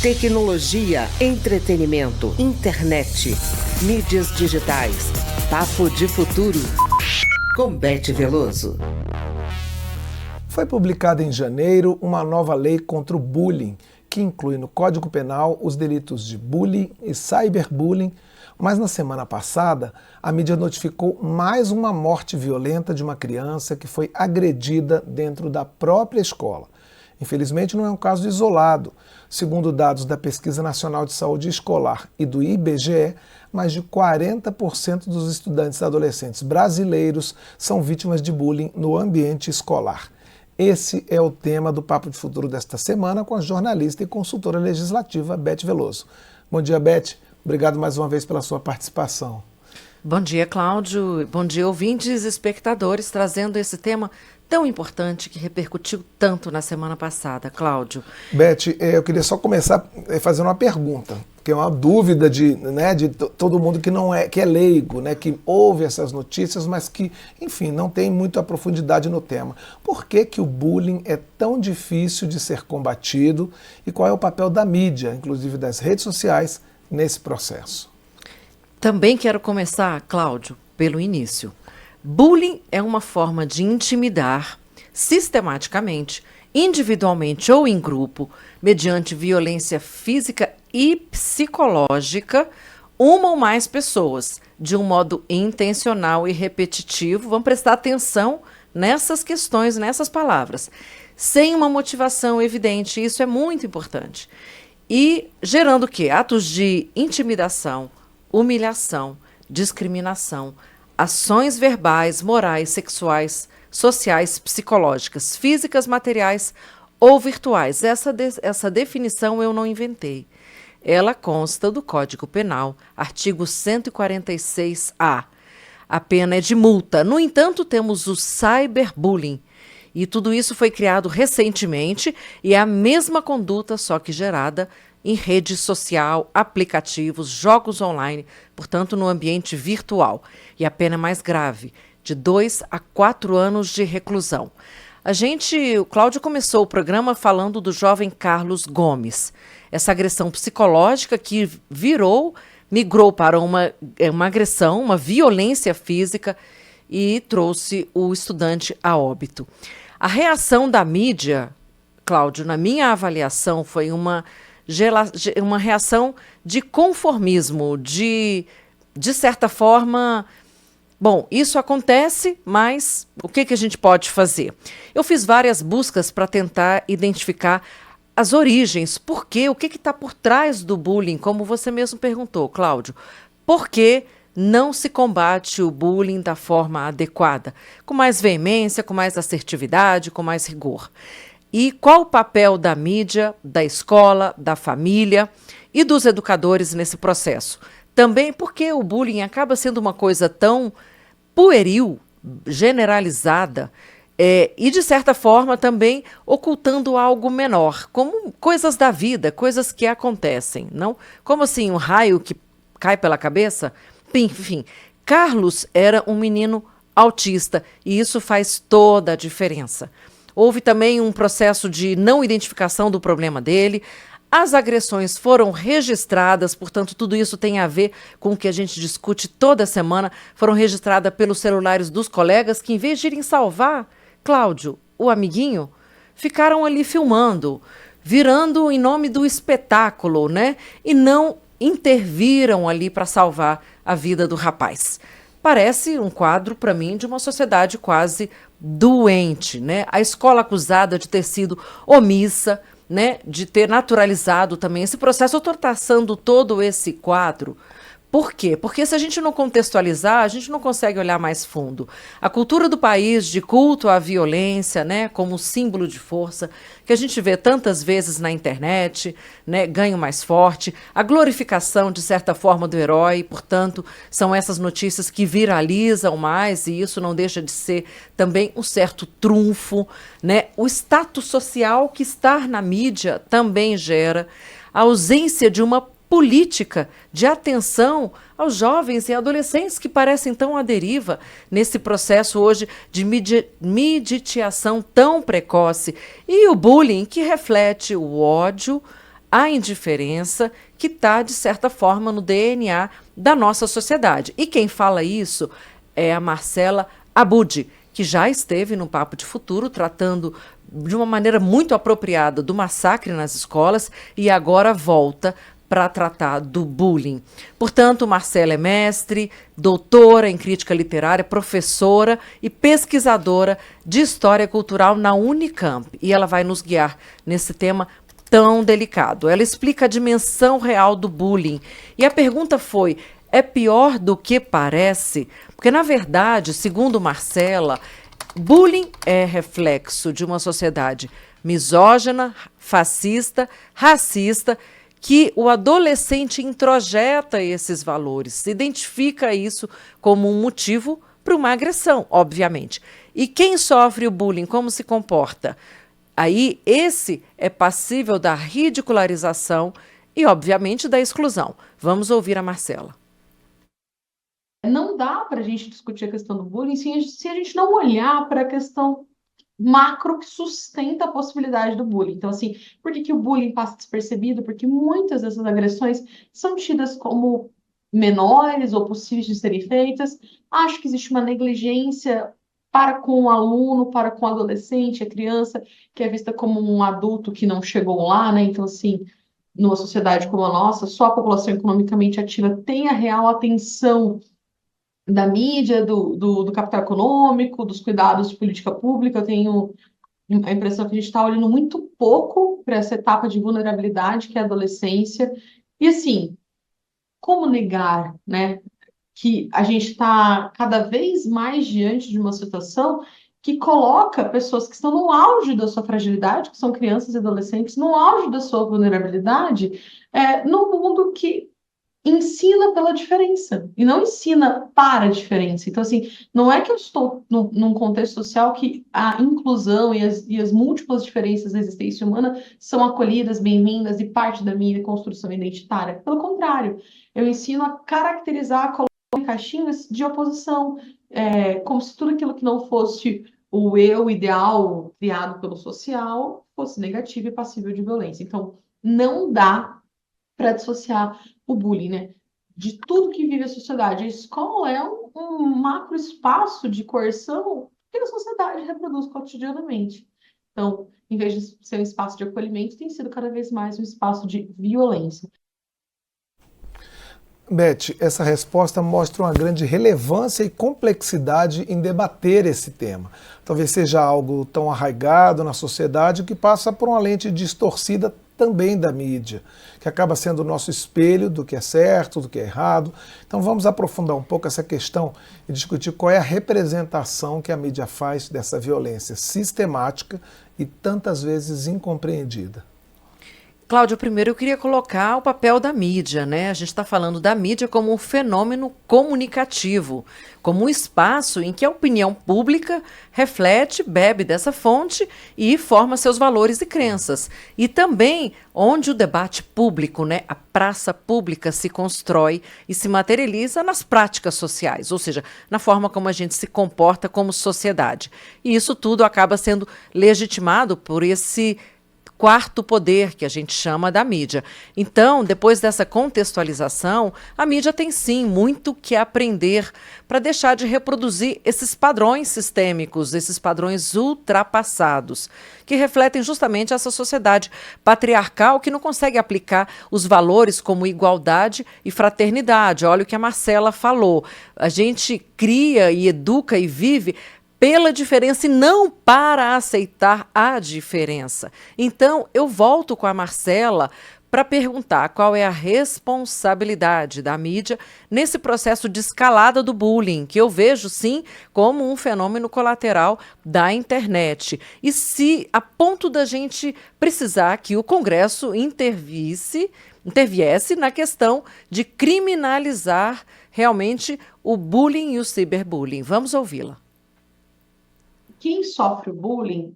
Tecnologia, entretenimento, internet, mídias digitais. Papo de Futuro. Com Beth Veloso. Foi publicada em janeiro uma nova lei contra o bullying, que inclui no Código Penal os delitos de bullying e cyberbullying, mas na semana passada a mídia notificou mais uma morte violenta de uma criança que foi agredida dentro da própria escola. Infelizmente não é um caso isolado. Segundo dados da Pesquisa Nacional de Saúde Escolar e do IBGE, mais de 40% dos estudantes e adolescentes brasileiros são vítimas de bullying no ambiente escolar. Esse é o tema do Papo de Futuro desta semana com a jornalista e consultora legislativa Beth Veloso. Bom dia, Beth. Obrigado mais uma vez pela sua participação. Bom dia, Cláudio. Bom dia, ouvintes e espectadores, trazendo esse tema tão importante que repercutiu tanto na semana passada, Cláudio. Beth, eu queria só começar fazendo uma pergunta, que é uma dúvida de todo mundo que é leigo, que ouve essas notícias, mas que, enfim, não tem muita profundidade no tema. Por que o bullying é tão difícil de ser combatido e qual é o papel da mídia, inclusive das redes sociais, nesse processo? Também quero começar, Cláudio, pelo início. Bullying é uma forma de intimidar sistematicamente, individualmente ou em grupo, mediante violência física e psicológica, uma ou mais pessoas, de um modo intencional e repetitivo. Vamos prestar atenção nessas questões, nessas palavras, sem uma motivação evidente. Isso é muito importante. E gerando o quê? Atos de intimidação, humilhação, discriminação, ações verbais, morais, sexuais, sociais, psicológicas, físicas, materiais ou virtuais. Essa definição eu não inventei. Ela consta do Código Penal, artigo 146-A. A pena é de multa. No entanto, temos o cyberbullying. E tudo isso foi criado recentemente e é a mesma conduta, só que gerada em rede social, aplicativos, jogos online, portanto no ambiente virtual. E a pena é mais grave, de 2 a 4 anos de reclusão. O Cláudio começou o programa falando do jovem Carlos Gomes. Essa agressão psicológica que migrou para uma agressão, uma violência física e trouxe o estudante a óbito. A reação da mídia, Cláudio, na minha avaliação, foi uma reação de conformismo, de certa forma, bom, isso acontece, mas o que a gente pode fazer? Eu fiz várias buscas para tentar identificar as origens, por quê, o que está por trás do bullying, como você mesmo perguntou, Cláudio. Por que não se combate o bullying da forma adequada, com mais veemência, com mais assertividade, com mais rigor? E qual o papel da mídia, da escola, da família e dos educadores nesse processo? Também porque o bullying acaba sendo uma coisa tão pueril, generalizada, e de certa forma também ocultando algo menor, como coisas da vida, coisas que acontecem, não? Como assim, um raio que cai pela cabeça? Enfim, Carlos era um menino autista e isso faz toda a diferença. Houve também um processo de não identificação do problema dele. As agressões foram registradas, portanto, tudo isso tem a ver com o que a gente discute toda semana. Foram registradas pelos celulares dos colegas que, em vez de irem salvar, Cláudio, o amiguinho, ficaram ali filmando, virando em nome do espetáculo, E não interviram ali para salvar a vida do rapaz. Parece um quadro, para mim, de uma sociedade quase doente, A escola acusada de ter sido omissa, de ter naturalizado também esse processo. Eu estou traçando todo esse quadro. Por quê? Porque se a gente não contextualizar, a gente não consegue olhar mais fundo. A cultura do país de culto à violência, como símbolo de força, que a gente vê tantas vezes na internet, ganho mais forte, a glorificação, de certa forma, do herói, portanto, são essas notícias que viralizam mais, e isso não deixa de ser também um certo trunfo, O status social que está na mídia também gera a ausência de uma política de atenção aos jovens e adolescentes que parecem tão à deriva nesse processo hoje de mediatização tão precoce. E o bullying, que reflete o ódio, a indiferença que está, de certa forma, no DNA da nossa sociedade. E quem fala isso é a Marcela Abud, que já esteve no Papo de Futuro tratando de uma maneira muito apropriada do massacre nas escolas e agora volta para tratar do bullying. Portanto, Marcela é mestre, doutora em crítica literária, professora e pesquisadora de história cultural na Unicamp. E ela vai nos guiar nesse tema tão delicado. Ela explica a dimensão real do bullying. E a pergunta foi: é pior do que parece? Porque, na verdade, segundo Marcela, bullying é reflexo de uma sociedade misógina, fascista, racista, que o adolescente introjeta esses valores, identifica isso como um motivo para uma agressão, obviamente. E quem sofre o bullying, como se comporta? Aí, esse é passível da ridicularização e, obviamente, da exclusão. Vamos ouvir a Marcela. Não dá para a gente discutir a questão do bullying se a gente não olhar para a questão macro que sustenta a possibilidade do bullying. Então, assim, por que o bullying passa despercebido? Porque muitas dessas agressões são tidas como menores ou possíveis de serem feitas. Acho que existe uma negligência para com o aluno, para com o adolescente, a criança, que é vista como um adulto que não chegou lá, né? Então, assim, numa sociedade como a nossa, só a população economicamente ativa tem a real atenção da mídia, do capital econômico, dos cuidados de política pública. Eu tenho a impressão que a gente está olhando muito pouco para essa etapa de vulnerabilidade que é a adolescência. E assim, como negar, né, que a gente está cada vez mais diante de uma situação que coloca pessoas que estão no auge da sua fragilidade, que são crianças e adolescentes, no auge da sua vulnerabilidade, num mundo que ensina pela diferença e não ensina para a diferença. Então, assim, não é que eu estou num contexto social que a inclusão e as múltiplas diferenças da existência humana são acolhidas, bem-vindas e parte da minha construção identitária. Pelo contrário, eu ensino a caracterizar, colocar em caixinhas de oposição, como se tudo aquilo que não fosse o eu ideal criado pelo social fosse negativo e passível de violência. Então, não dá para dissociar o bullying, né, de tudo que vive a sociedade. A escola é um macro espaço de coerção que a sociedade reproduz cotidianamente. Então, em vez de ser um espaço de acolhimento, tem sido cada vez mais um espaço de violência. Beth, essa resposta mostra uma grande relevância e complexidade em debater esse tema. Talvez seja algo tão arraigado na sociedade que passa por uma lente distorcida também da mídia, que acaba sendo o nosso espelho do que é certo, do que é errado. Então vamos aprofundar um pouco essa questão e discutir qual é a representação que a mídia faz dessa violência sistemática e tantas vezes incompreendida. Cláudio, primeiro eu queria colocar o papel da mídia, né? A gente está falando da mídia como um fenômeno comunicativo, como um espaço em que a opinião pública reflete, bebe dessa fonte e forma seus valores e crenças. E também onde o debate público, né, a praça pública se constrói e se materializa nas práticas sociais, ou seja, na forma como a gente se comporta como sociedade. E isso tudo acaba sendo legitimado por esse quarto poder, que a gente chama da mídia. Então, depois dessa contextualização, a mídia tem sim muito que aprender para deixar de reproduzir esses padrões sistêmicos, esses padrões ultrapassados, que refletem justamente essa sociedade patriarcal que não consegue aplicar os valores como igualdade e fraternidade. Olha o que a Marcela falou. A gente cria e educa e vive pela diferença e não para aceitar a diferença. Então, eu volto com a Marcela para perguntar qual é a responsabilidade da mídia nesse processo de escalada do bullying, que eu vejo, sim, como um fenômeno colateral da internet. E se, a ponto da gente precisar que o Congresso interviesse na questão de criminalizar realmente o bullying e o ciberbullying. Vamos ouvi-la. Quem sofre o bullying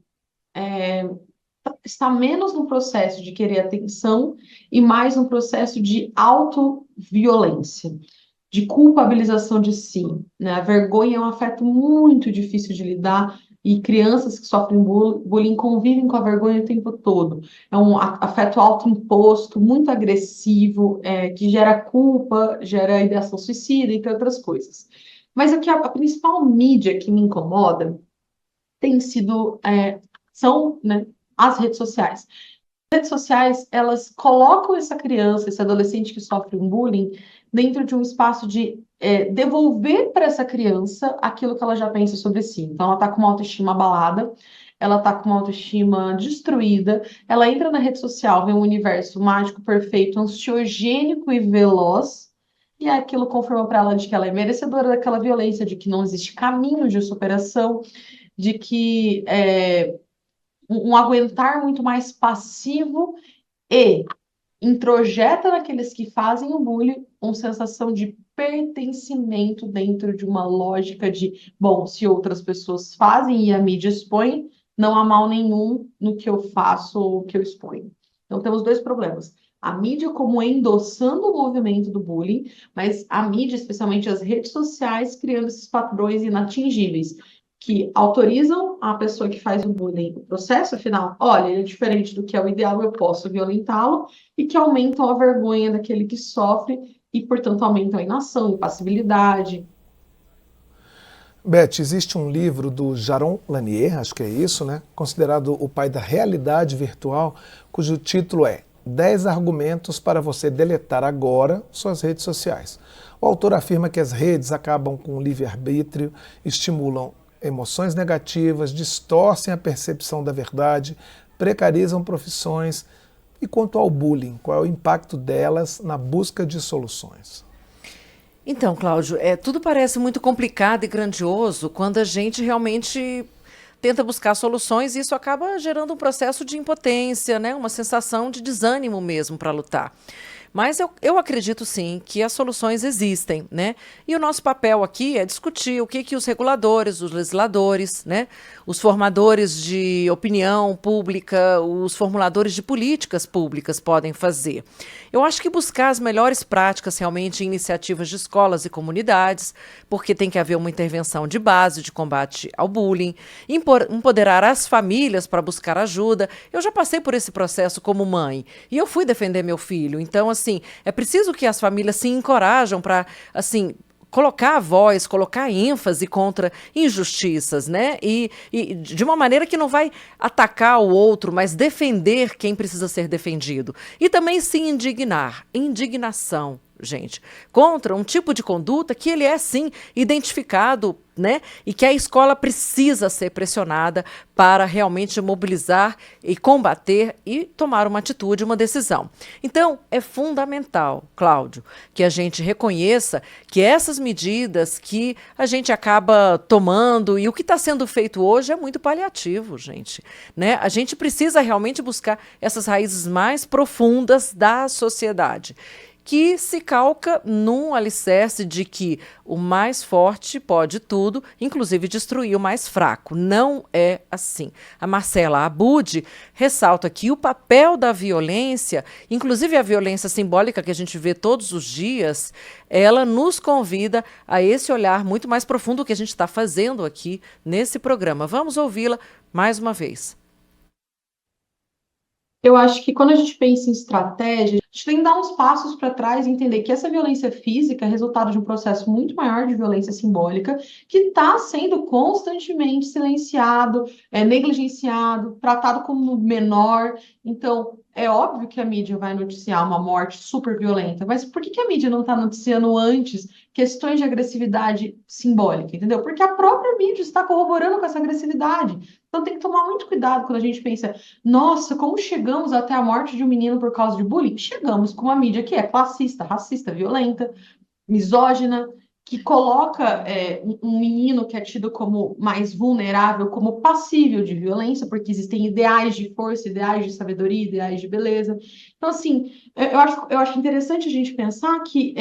está menos no processo de querer atenção e mais no processo de autoviolência, de culpabilização de si, né? A vergonha é um afeto muito difícil de lidar, e crianças que sofrem bullying convivem com a vergonha o tempo todo. É um afeto autoimposto, muito agressivo, que gera culpa, gera ideação suicida, entre outras coisas. Mas aqui a principal mídia que me incomoda tem sido, são, né, as redes sociais. As redes sociais, elas colocam essa criança, esse adolescente que sofre um bullying, dentro de um espaço de devolver para essa criança aquilo que ela já pensa sobre si. Então, ela está com uma autoestima abalada, ela está com uma autoestima destruída, ela entra na rede social, vê um universo mágico, perfeito, ansiogênico e veloz, e aquilo confirma para ela de que ela é merecedora daquela violência, de que não existe caminho de superação, de que um aguentar muito mais passivo e introjeta naqueles que fazem o bullying uma sensação de pertencimento dentro de uma lógica de, bom, se outras pessoas fazem e a mídia expõe, não há mal nenhum no que eu faço ou que eu exponho. Então temos dois problemas. A mídia como endossando o movimento do bullying, mas a mídia, especialmente as redes sociais, criando esses padrões inatingíveis que autorizam a pessoa que faz o bullying o processo, afinal, olha, ele é diferente do que é o ideal, eu posso violentá-lo, e que aumentam a vergonha daquele que sofre e, portanto, aumentam a inação, a impassibilidade. Beth, existe um livro do Jaron Lanier, acho que é isso, né? Considerado o pai da realidade virtual, cujo título é 10 argumentos para você deletar agora suas redes sociais. O autor afirma que as redes acabam com o livre-arbítrio, estimulam emoções negativas, distorcem a percepção da verdade, precarizam profissões. E quanto ao bullying, qual é o impacto delas na busca de soluções? Então, Cláudio, tudo parece muito complicado e grandioso quando a gente realmente tenta buscar soluções e isso acaba gerando um processo de impotência, né? Uma sensação de desânimo mesmo para lutar. Mas eu acredito sim que as soluções existem, né? E o nosso papel aqui é discutir o que os reguladores, os legisladores, né? Os formadores de opinião pública, os formuladores de políticas públicas podem fazer. Eu acho que buscar as melhores práticas realmente em iniciativas de escolas e comunidades, porque tem que haver uma intervenção de base de combate ao bullying, empoderar as famílias para buscar ajuda. Eu já passei por esse processo como mãe e eu fui defender meu filho, então assim, é preciso que as famílias se encorajam para, assim, colocar a voz, colocar ênfase contra injustiças, né? E de uma maneira que não vai atacar o outro, mas defender quem precisa ser defendido. E também se indignar. Indignação, gente, contra um tipo de conduta que ele é, sim, identificado, né? E que a escola precisa ser pressionada para realmente mobilizar e combater e tomar uma atitude, uma decisão. Então, é fundamental, Cláudio, que a gente reconheça que essas medidas que a gente acaba tomando e o que está sendo feito hoje é muito paliativo, gente, né? A gente precisa realmente buscar essas raízes mais profundas da sociedade, que se calca num alicerce de que o mais forte pode tudo, inclusive destruir o mais fraco. Não é assim. A Marcela Abud ressalta que o papel da violência, inclusive a violência simbólica que a gente vê todos os dias, ela nos convida a esse olhar muito mais profundo que a gente está fazendo aqui nesse programa. Vamos ouvi-la mais uma vez. Eu acho que quando a gente pensa em estratégia, a gente tem que dar uns passos para trás e entender que essa violência física é resultado de um processo muito maior de violência simbólica que está sendo constantemente silenciado, negligenciado, tratado como menor. Então, é óbvio que a mídia vai noticiar uma morte super violenta, mas por que a mídia não está noticiando antes questões de agressividade simbólica, entendeu? Porque a própria mídia está corroborando com essa agressividade. Então tem que tomar muito cuidado quando a gente pensa, nossa, como chegamos até a morte de um menino por causa de bullying? Chegamos com uma mídia que é classista, racista, violenta, misógina, que coloca um menino que é tido como mais vulnerável, como passível de violência, porque existem ideais de força, ideais de sabedoria, ideais de beleza. Então, assim, eu acho interessante a gente pensar que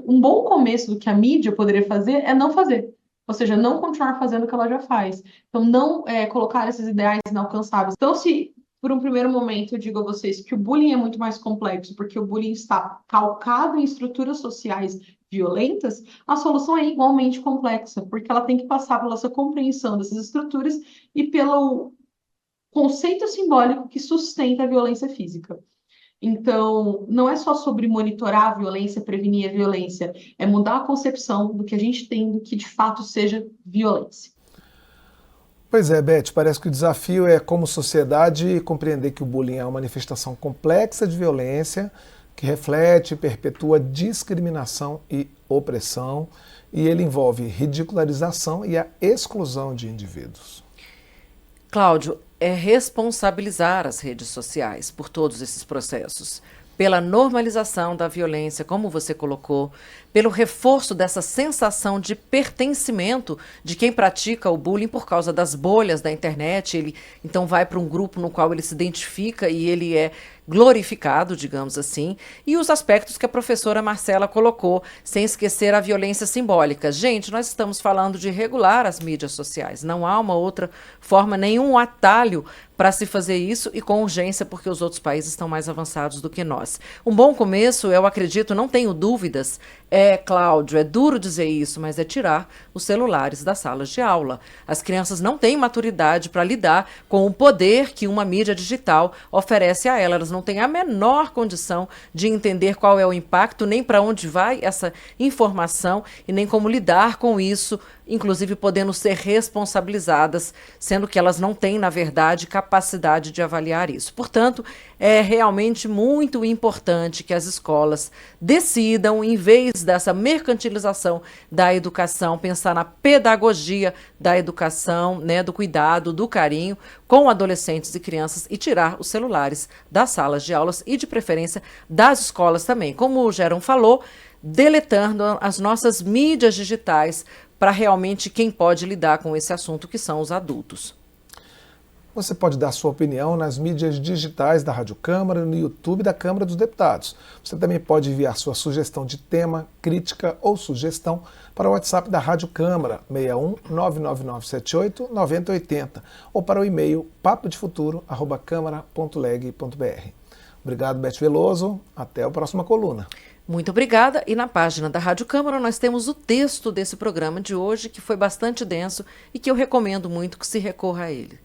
um bom começo do que a mídia poderia fazer é não fazer. Ou seja, não continuar fazendo o que ela já faz. Então, não colocar esses ideais inalcançáveis. Então, se por um primeiro momento eu digo a vocês que o bullying é muito mais complexo, porque o bullying está calcado em estruturas sociais violentas, a solução é igualmente complexa, porque ela tem que passar pela sua compreensão dessas estruturas e pelo conceito simbólico que sustenta a violência física. Então, não é só sobre monitorar a violência, prevenir a violência, é mudar a concepção do que a gente tem do que de fato seja violência. Pois é, Beth, parece que o desafio é, como sociedade, compreender que o bullying é uma manifestação complexa de violência que reflete e perpetua discriminação e opressão, e ele envolve ridicularização e a exclusão de indivíduos. Cláudio, é responsabilizar as redes sociais por todos esses processos, pela normalização da violência, como você colocou, pelo reforço dessa sensação de pertencimento de quem pratica o bullying por causa das bolhas da internet. Ele então vai para um grupo no qual ele se identifica e ele é glorificado, digamos assim, e os aspectos que a professora Marcela colocou, sem esquecer a violência simbólica. Gente, nós estamos falando de regular as mídias sociais, não há uma outra forma, nenhum atalho para se fazer isso e com urgência, porque os outros países estão mais avançados do que nós. Um bom começo, eu acredito, não tenho dúvidas, Cláudio, é duro dizer isso, mas é tirar os celulares das salas de aula. As crianças não têm maturidade para lidar com o poder que uma mídia digital oferece a elas. Elas não têm a menor condição de entender qual é o impacto, nem para onde vai essa informação e nem como lidar com isso, inclusive podendo ser responsabilizadas, sendo que elas não têm, na verdade, capacidade de avaliar isso. Portanto, é realmente muito importante que as escolas decidam, em vez dessa mercantilização da educação, pensar na pedagogia da educação, né, do cuidado, do carinho com adolescentes e crianças e tirar os celulares das salas de aulas e, de preferência, das escolas também. Como o Geron falou, deletando as nossas mídias digitais para realmente quem pode lidar com esse assunto, que são os adultos. Você pode dar sua opinião nas mídias digitais da Rádio Câmara, no YouTube da Câmara dos Deputados. Você também pode enviar sua sugestão de tema, crítica ou sugestão para o WhatsApp da Rádio Câmara, 61 99978 9080, ou para o e-mail papodefuturo@câmara.leg.br. Obrigado, Beth Veloso. Até a próxima coluna. Muito obrigada. E na página da Rádio Câmara nós temos o texto desse programa de hoje, que foi bastante denso e que eu recomendo muito que se recorra a ele.